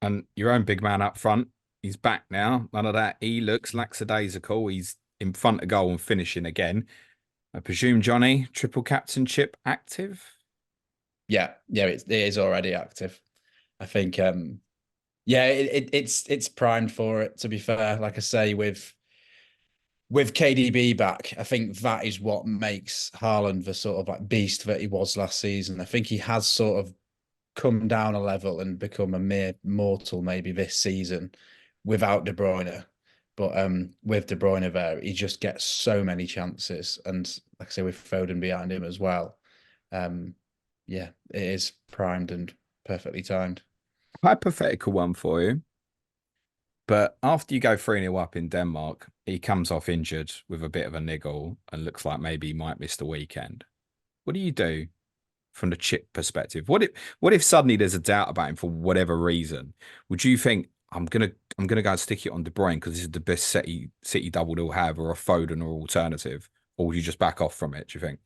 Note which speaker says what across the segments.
Speaker 1: And your own big man up front, he's back now. None of that. He looks lackadaisical. He's in front of goal and finishing again. I presume, Johnny, triple captainship active?
Speaker 2: Yeah, it is already active. I think yeah, it's primed for it, to be fair. Like I say, with KDB back, I think that is what makes Haaland the sort of like beast that he was last season. I think he has sort of come down a level and become a mere mortal maybe this season without De Bruyne. But with De Bruyne there, he just gets so many chances. And like I say, with Foden behind him as well. Um, yeah, it is primed and perfectly timed.
Speaker 1: Hypothetical one for you. But after you go 3-0 up in Denmark, he comes off injured with a bit of a niggle and looks like maybe he might miss the weekend. What do you do from the chip perspective? What if suddenly there's a doubt about him for whatever reason? Would you think I'm gonna go and stick it on De Bruyne because this is the best City double they'll have, or a Foden or alternative, or would you just back off from it? Do you think?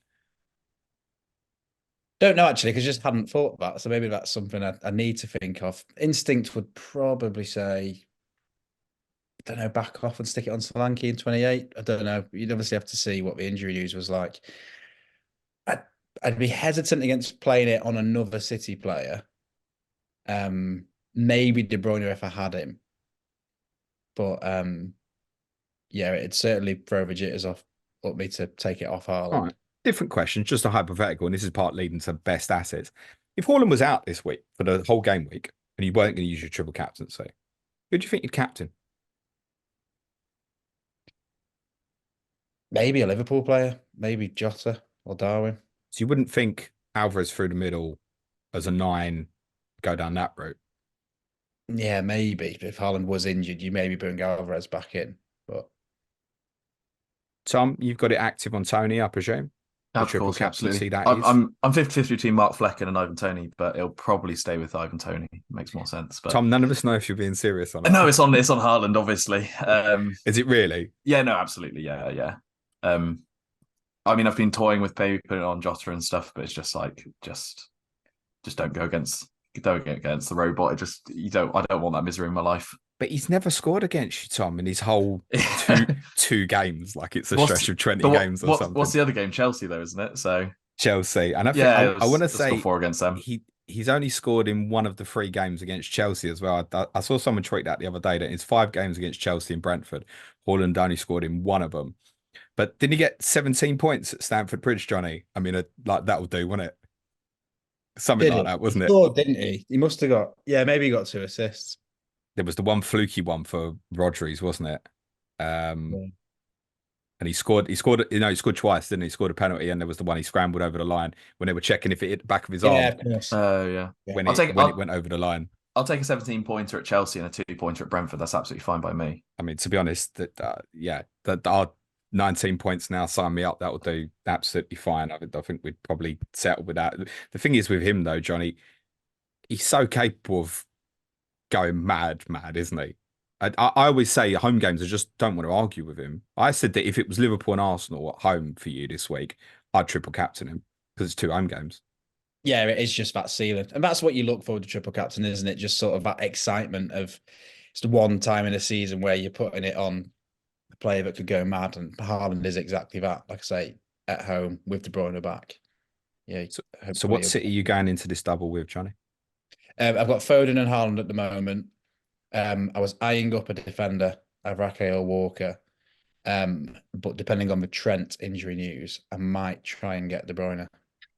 Speaker 2: Don't know actually, because just hadn't thought of that. So maybe that's something I need to think of. Instinct would probably say, I don't know, back off and stick it on Solanke in 28. I don't know. You'd obviously have to see what the injury news was like. I'd, I'd be hesitant against playing it on another City player. Maybe De Bruyne if I had him, but yeah, it'd certainly throw the jitters off up me to take it off
Speaker 1: All
Speaker 2: Haaland.
Speaker 1: right. Different question, just a hypothetical, and this is part leading to best assets. If Haaland was out this week for the whole game week and you weren't going to use your triple captaincy, who do you think you'd captain?
Speaker 2: Maybe a Liverpool player, maybe Jota or Darwin.
Speaker 1: So you wouldn't think Alvarez through the middle as a nine, go down that route.
Speaker 2: Yeah, maybe if Haaland was injured, you maybe bring Alvarez back in, but.
Speaker 1: Tom, you've got it active on Tony, I presume. The
Speaker 3: Of
Speaker 1: triple
Speaker 3: course, yeah, absolutely.
Speaker 1: captaincy that
Speaker 3: I'm
Speaker 1: is.
Speaker 3: I'm I'm 50-50 between Mark Flecken and Ivan Toney, but it'll probably stay with Ivan Toney. Makes more sense. But
Speaker 1: Tom, none of us know if you're being serious or not.
Speaker 3: no, it's on Haaland, obviously.
Speaker 1: Is it really?
Speaker 3: Yeah, no, absolutely, yeah, yeah. Um, I mean, I've been toying with maybe putting it on Jota and stuff, but it's just like just don't go against the robot. It just you don't I don't want that misery in my life.
Speaker 1: But he's never scored against you, Tom, in his whole two games. Like it's a
Speaker 3: what's
Speaker 1: stretch of 20
Speaker 3: but
Speaker 1: games or
Speaker 3: what's
Speaker 1: something.
Speaker 3: the other game? Chelsea though, isn't it? So
Speaker 1: Chelsea. And I think
Speaker 3: yeah,
Speaker 1: I want to
Speaker 3: it's got
Speaker 1: say
Speaker 3: four against them.
Speaker 1: he's only scored in one of the three games against Chelsea as well. I saw someone tweet that the other day that it's 5 games against Chelsea and Brentford. Haaland only scored in one of them. But didn't he get 17 points at Stamford Bridge, Johnny? I mean, like that'll do, wouldn't it? Something
Speaker 2: Did
Speaker 1: like
Speaker 2: he?
Speaker 1: that,
Speaker 2: He
Speaker 1: wasn't it?
Speaker 2: scored, didn't he? He must have got, yeah, maybe he got 2 assists.
Speaker 1: There was the one fluky one for Rodriguez, wasn't it? Um,
Speaker 2: Yeah.
Speaker 1: and he scored twice, didn't he? He scored a penalty, and there was the one he scrambled over the line when they were checking if it hit the back of his
Speaker 2: Yeah,
Speaker 1: arm
Speaker 2: of course.
Speaker 3: Oh yeah.
Speaker 2: Yeah.
Speaker 1: when
Speaker 3: I'll
Speaker 1: it
Speaker 3: take
Speaker 1: when it
Speaker 3: I'll
Speaker 1: went over the line.
Speaker 3: I'll take a 17 pointer at Chelsea and a 2 pointer at Brentford. That's absolutely fine by me.
Speaker 1: I mean, to be honest, that yeah, that our 19 points now sign me up. That will do absolutely fine. I think we'd probably settle with that. The thing is with him though, Johnny, he's so capable of going mad, isn't he? I always say home games, I just don't want to argue with him. I said that if it was Liverpool and Arsenal at home for you this week, I'd triple captain him because it's two home games.
Speaker 2: Yeah, it is just that ceiling. And that's what you look for with the triple captain, isn't it? Just sort of that excitement of it's the one time in a season where you're putting it on a player that could go mad. And Haaland is exactly that. Like I say, at home with De Bruyne back. Yeah,
Speaker 1: So, so
Speaker 2: hopefully
Speaker 1: what
Speaker 2: he'll
Speaker 1: city are you going into this double with, Johnny?
Speaker 2: I've got Foden and Haaland at the moment. I was eyeing up a defender, a Rafael Walker. But depending on the Trent injury news, I might try and get De Bruyne.